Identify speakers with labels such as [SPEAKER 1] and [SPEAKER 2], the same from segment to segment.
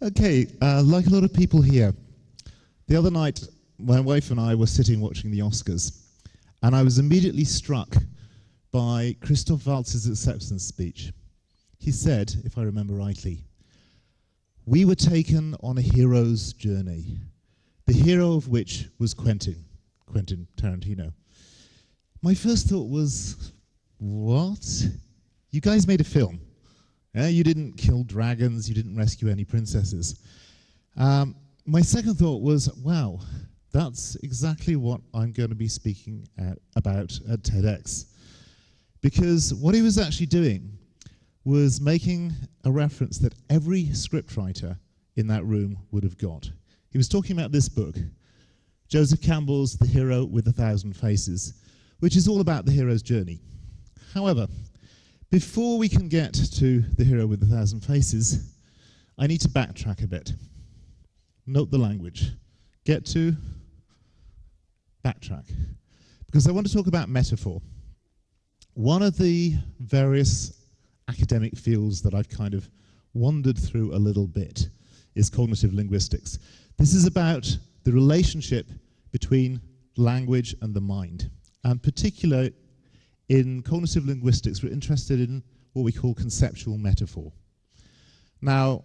[SPEAKER 1] Okay, like a lot of people here, the other night my wife and I were sitting watching the Oscars, and I was immediately struck by Christoph Waltz's acceptance speech. He said, if I remember rightly, "We were taken on a hero's journey, the hero of which was Quentin Tarantino." My first thought was, what? You guys made a film. You didn't kill dragons, you didn't rescue any princesses. My second thought was, wow, that's exactly what I'm going to be speaking about at TEDx. Because what he was actually doing was making a reference that every scriptwriter in that room would have got. He was talking about this book, Joseph Campbell's The Hero with 1,000 Faces, which is all about the hero's journey. However, before we can get to The Hero with 1,000 Faces, I need to backtrack a bit. Note the language. Get to, backtrack. Because I want to talk about metaphor. One of the various academic fields that I've kind of wandered through a little bit is cognitive linguistics. This is about the relationship between language and the mind. And particularly in cognitive linguistics, we're interested in what we call conceptual metaphor. Now,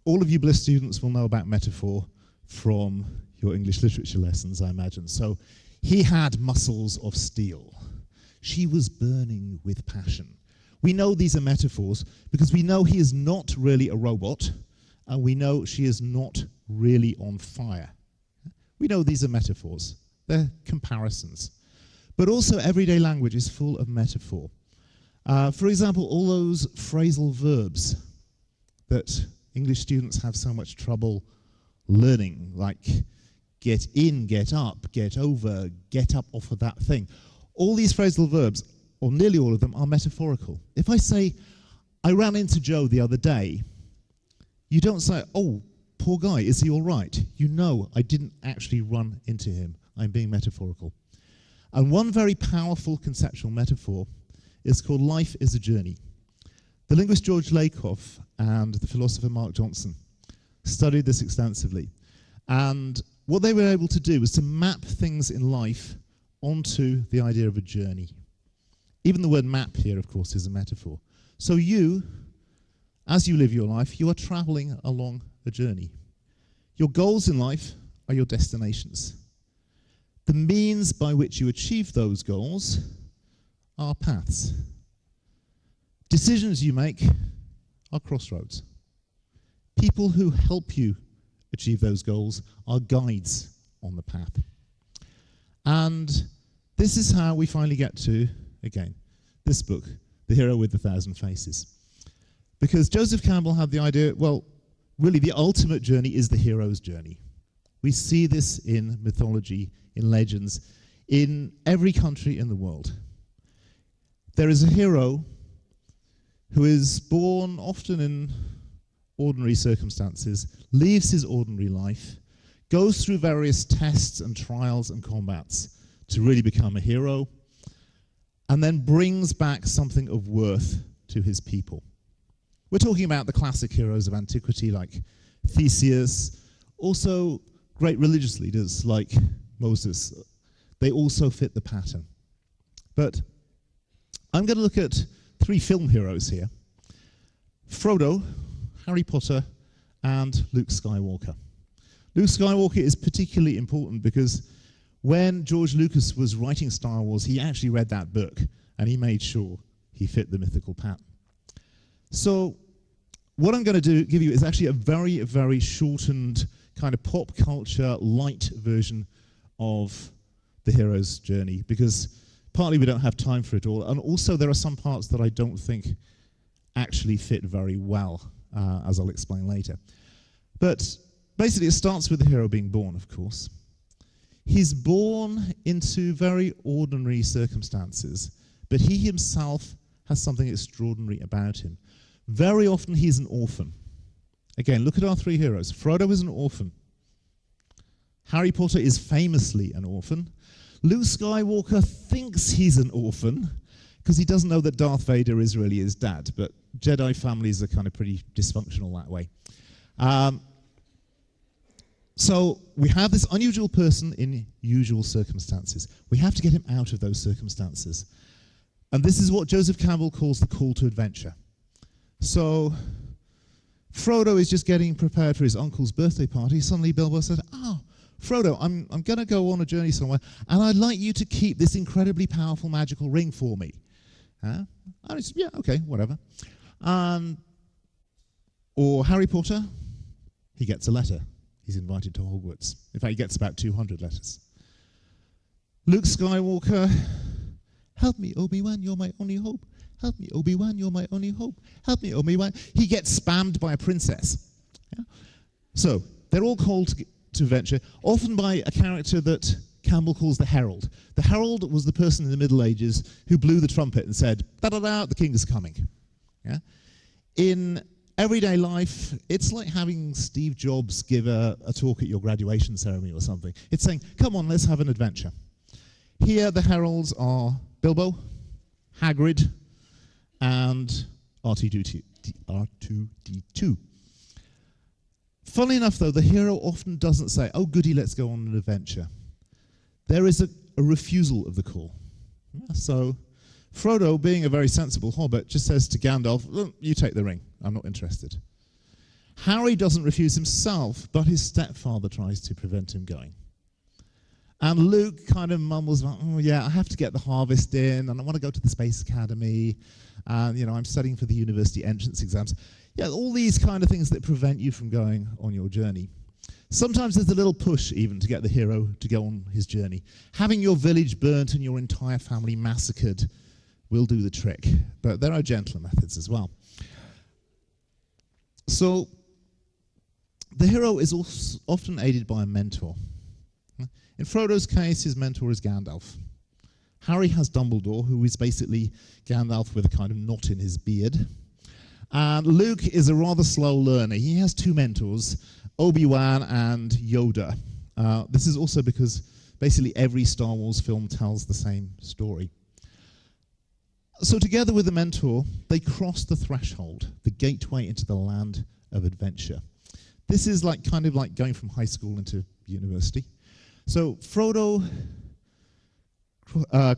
[SPEAKER 1] all of you BLIS students will know about metaphor from your English literature lessons, I imagine. So, he had muscles of steel. She was burning with passion. We know these are metaphors because we know he is not really a robot, and we know she is not really on fire. We know these are metaphors. They're comparisons. But also everyday language is full of metaphor. For example, all those phrasal verbs that English students have so much trouble learning, like get in, get up, get over, get up off of that thing. All these phrasal verbs, or nearly all of them, are metaphorical. If I say, I ran into Joe the other day, you don't say, oh, poor guy, is he all right? You know I didn't actually run into him. I'm being metaphorical. And one very powerful conceptual metaphor is called life is a journey. The linguist George Lakoff and the philosopher Mark Johnson studied this extensively. And what they were able to do was to map things in life onto the idea of a journey. Even the word map here, of course, is a metaphor. So you, as you live your life, you are traveling along a journey. Your goals in life are your destinations. The means by which you achieve those goals are paths. Decisions you make are crossroads. People who help you achieve those goals are guides on the path. And this is how we finally get to, again, this book, The Hero with 1,000 Faces. Because Joseph Campbell had the idea, well, really the ultimate journey is the hero's journey. We see this in mythology, in legends, in every country in the world. There is a hero who is born often in ordinary circumstances, lives his ordinary life, goes through various tests and trials and combats to really become a hero, and then brings back something of worth to his people. We're talking about the classic heroes of antiquity like Theseus, also great religious leaders like Moses. They also fit the pattern. But I'm going to look at 3 film heroes here. Frodo, Harry Potter, and Luke Skywalker. Luke Skywalker is particularly important because when George Lucas was writing Star Wars, he actually read that book and he made sure he fit the mythical pattern. So what I'm going to give you is actually a very, very shortened kind of pop culture light version of the hero's journey, because partly we don't have time for it all, and also there are some parts that I don't think actually fit very well, as I'll explain later. But basically it starts with the hero being born, of course. He's born into very ordinary circumstances, but he himself has something extraordinary about him. Very often he's an orphan. Again, look at our 3 heroes. Frodo is an orphan. Harry Potter is famously an orphan. Luke Skywalker thinks he's an orphan because he doesn't know that Darth Vader is really his dad, but Jedi families are kind of pretty dysfunctional that way. So we have this unusual person in usual circumstances. We have to get him out of those circumstances. And this is what Joseph Campbell calls the call to adventure. So Frodo is just getting prepared for his uncle's birthday party. Suddenly Bilbo said, "Oh, Frodo, I'm going to go on a journey somewhere, and I'd like you to keep this incredibly powerful magical ring for me." And he said, "Yeah, okay, whatever." Or Harry Potter, he gets a letter. He's invited to Hogwarts. In fact, he gets about 200 letters. Luke Skywalker, "Help me, Obi-Wan, you're my only hope. Help me, Obi-Wan, you're my only hope. Help me, Obi-Wan." He gets spammed by a princess. Yeah? So they're all called to adventure, often by a character that Campbell calls the herald. The herald was the person in the Middle Ages who blew the trumpet and said, "Da-da-da, the king is coming." Yeah? In everyday life, it's like having Steve Jobs give a talk at your graduation ceremony or something. It's saying, "Come on, let's have an adventure." Here, the heralds are Bilbo, Hagrid, and R2-D2. Funnily enough, though, the hero often doesn't say, "Oh, goody, let's go on an adventure." There is a refusal of the call. Yeah, so Frodo, being a very sensible hobbit, just says to Gandalf, "Look, you take the ring. I'm not interested." Harry doesn't refuse himself, but his stepfather tries to prevent him going. And Luke kind of mumbles, "Oh yeah, I have to get the harvest in, and I want to go to the Space Academy, and I'm studying for the university entrance exams." Yeah, all these kind of things that prevent you from going on your journey. Sometimes there's a little push even to get the hero to go on his journey. Having your village burnt and your entire family massacred will do the trick, but there are gentler methods as well. So the hero is also often aided by a mentor. In Frodo's case, his mentor is Gandalf. Harry has Dumbledore, who is basically Gandalf with a kind of knot in his beard. And Luke is a rather slow learner. He has two mentors, Obi-Wan and Yoda. This is also because basically every Star Wars film tells the same story. So together with the mentor, they cross the threshold, the gateway into the land of adventure. This is kind of like going from high school into university. So Frodo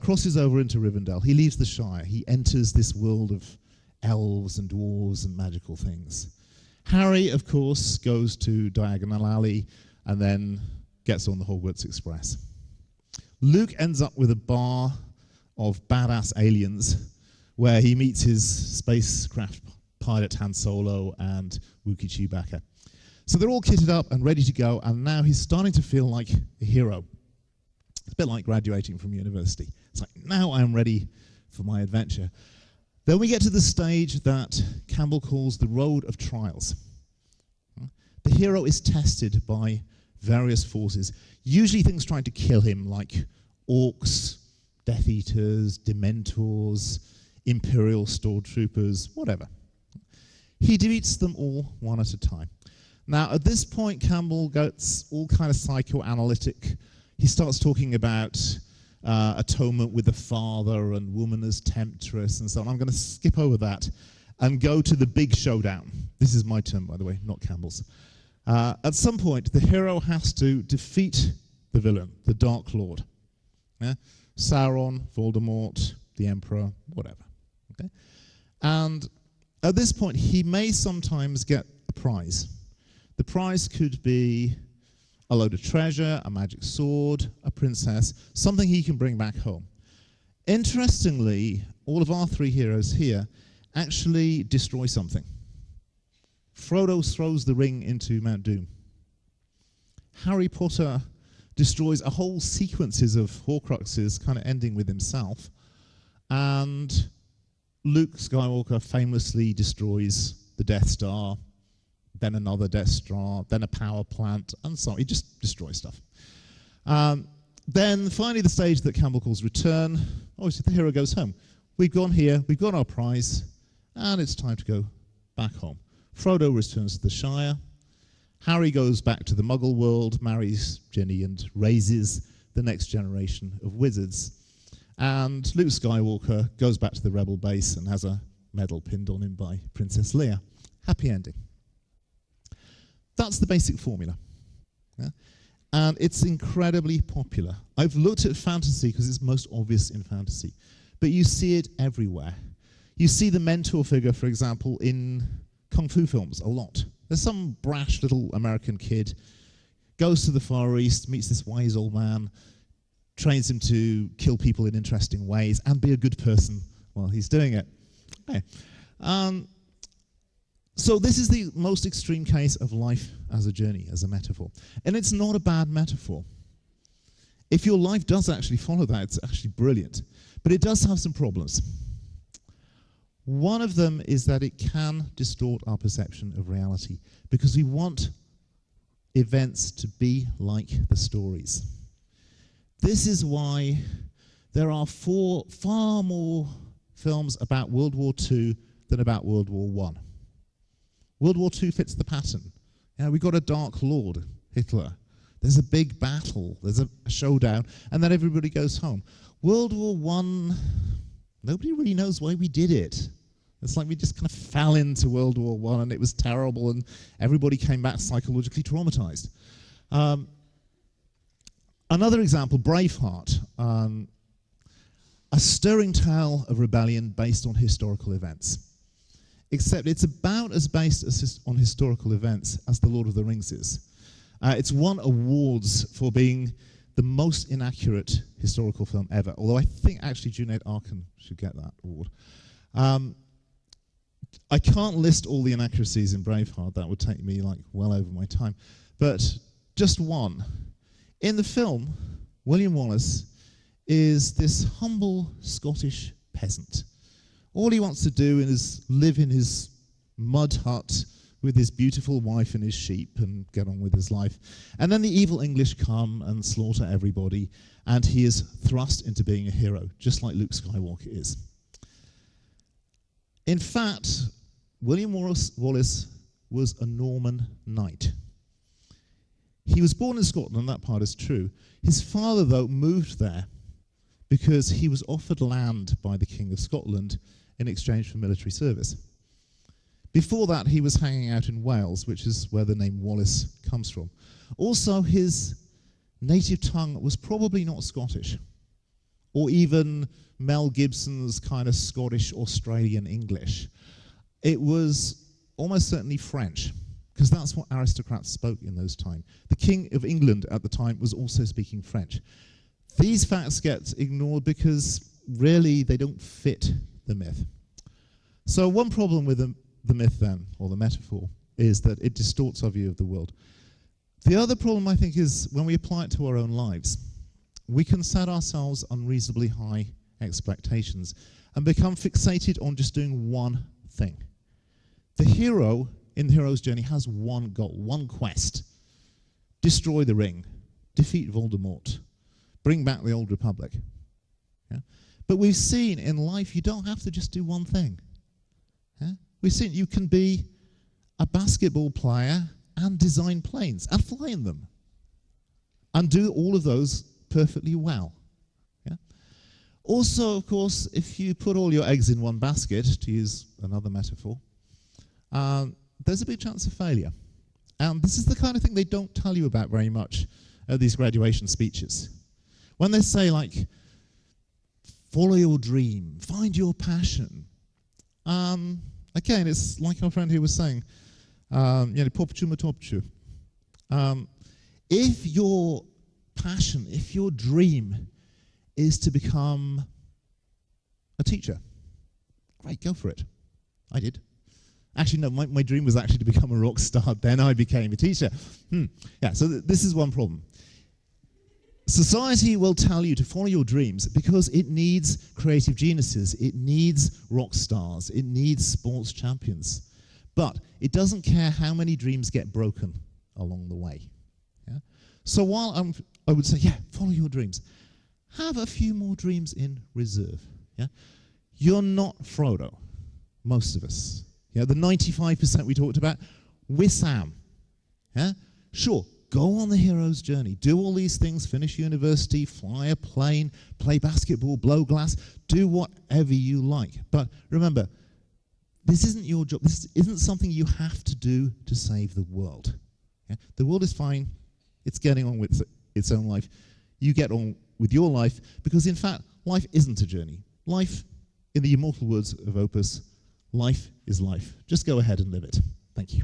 [SPEAKER 1] crosses over into Rivendell. He leaves the Shire. He enters this world of elves and dwarves and magical things. Harry, of course, goes to Diagon Alley and then gets on the Hogwarts Express. Luke ends up with a bar of badass aliens where he meets his spacecraft pilot Han Solo and Wookiee Chewbacca. So they're all kitted up and ready to go, and now he's starting to feel like a hero. It's a bit like graduating from university. It's like, now I'm ready for my adventure. Then we get to the stage that Campbell calls the road of trials. The hero is tested by various forces, usually things trying to kill him, like orcs, Death Eaters, Dementors, Imperial Stormtroopers, whatever. He defeats them all one at a time. Now, at this point, Campbell gets all kind of psychoanalytic. He starts talking about atonement with the father and woman as temptress and so on. I'm going to skip over that and go to the big showdown. This is my term, by the way, not Campbell's. At some point, the hero has to defeat the villain, the Dark Lord. Yeah? Sauron, Voldemort, the Emperor, whatever. Okay? And at this point, he may sometimes get a prize. The prize could be a load of treasure, a magic sword, a princess, something he can bring back home. Interestingly, all of our three heroes here actually destroy something. Frodo throws the ring into Mount Doom. Harry Potter destroys a whole sequences of Horcruxes, kind of ending with himself. And Luke Skywalker famously destroys the Death Star, then another Death Star, then a power plant, and so on. He just destroys stuff. Then finally the stage that Campbell calls return. Obviously the hero goes home. We've gone here, we've got our prize, and it's time to go back home. Frodo returns to the Shire. Harry goes back to the Muggle world, marries Ginny, and raises the next generation of wizards. And Luke Skywalker goes back to the Rebel base and has a medal pinned on him by Princess Leia. Happy ending. That's the basic formula. Yeah? And it's incredibly popular. I've looked at fantasy because it's most obvious in fantasy, but you see it everywhere. You see the mentor figure, for example, in Kung Fu films a lot. There's some brash little American kid, goes to the Far East, meets this wise old man, trains him to kill people in interesting ways and be a good person while he's doing it. Okay. So this is the most extreme case of life as a journey, as a metaphor. And it's not a bad metaphor. If your life does actually follow that, it's actually brilliant. But it does have some problems. One of them is that it can distort our perception of reality because we want events to be like the stories. This is why there are far more films about World War II than about World War I. World War II fits the pattern. We've got a Dark Lord, Hitler. There's a big battle, there's a showdown, and then everybody goes home. World War I, nobody really knows why we did it. It's like we just kind of fell into World War I and it was terrible and everybody came back psychologically traumatized. Another example, Braveheart. A stirring tale of rebellion based on historical events. Except it's about as based on historical events as The Lord of the Rings is. It's won awards for being the most inaccurate historical film ever, although I think actually Junaid Arkin should get that award. I can't list all the inaccuracies in Braveheart, that would take me like well over my time, but just one. In the film, William Wallace is this humble Scottish peasant. All he wants to do is live in his mud hut with his beautiful wife and his sheep and get on with his life. And then the evil English come and slaughter everybody, and he is thrust into being a hero, just like Luke Skywalker is. In fact, William Wallace was a Norman knight. He was born in Scotland, that part is true. His father, though, moved there because he was offered land by the King of Scotland in exchange for military service. Before that, he was hanging out in Wales, which is where the name Wallace comes from. Also, his native tongue was probably not Scottish, or even Mel Gibson's kind of Scottish-Australian English. It was almost certainly French, because that's what aristocrats spoke in those times. The King of England at the time was also speaking French. These facts get ignored because really they don't fit the myth. So one problem with the myth then, or the metaphor, is that it distorts our view of the world. The other problem, I think, is when we apply it to our own lives, we can set ourselves unreasonably high expectations and become fixated on just doing one thing. The hero in the hero's journey has one goal, one quest. Destroy the ring, defeat Voldemort, bring back the old republic. Yeah? But we've seen in life you don't have to just do one thing. Yeah? We've seen you can be a basketball player and design planes and fly in them and do all of those perfectly well. Yeah? Also, of course, if you put all your eggs in one basket, to use another metaphor, there's a big chance of failure. And this is the kind of thing they don't tell you about very much at these graduation speeches. When they say, like, follow your dream, find your passion. Again, it's like our friend here was saying, if your passion, if your dream is to become a teacher, great, go for it. I did. Actually, no, my dream was actually to become a rock star. Then I became a teacher. Yeah, so this is one problem. Society will tell you to follow your dreams because it needs creative geniuses, it needs rock stars, it needs sports champions. But it doesn't care how many dreams get broken along the way. Yeah? So while I would say, yeah, follow your dreams, have a few more dreams in reserve. Yeah? You're not Frodo, most of us. Yeah, the 95% we talked about, we're Sam. Yeah? Sure. Go on the hero's journey. Do all these things, finish university, fly a plane, play basketball, blow glass, do whatever you like. But remember, this isn't your job. This isn't something you have to do to save the world. Yeah? The world is fine. It's getting on with its own life. You get on with your life, because in fact, life isn't a journey. Life, in the immortal words of Opus, life is life. Just go ahead and live it. Thank you.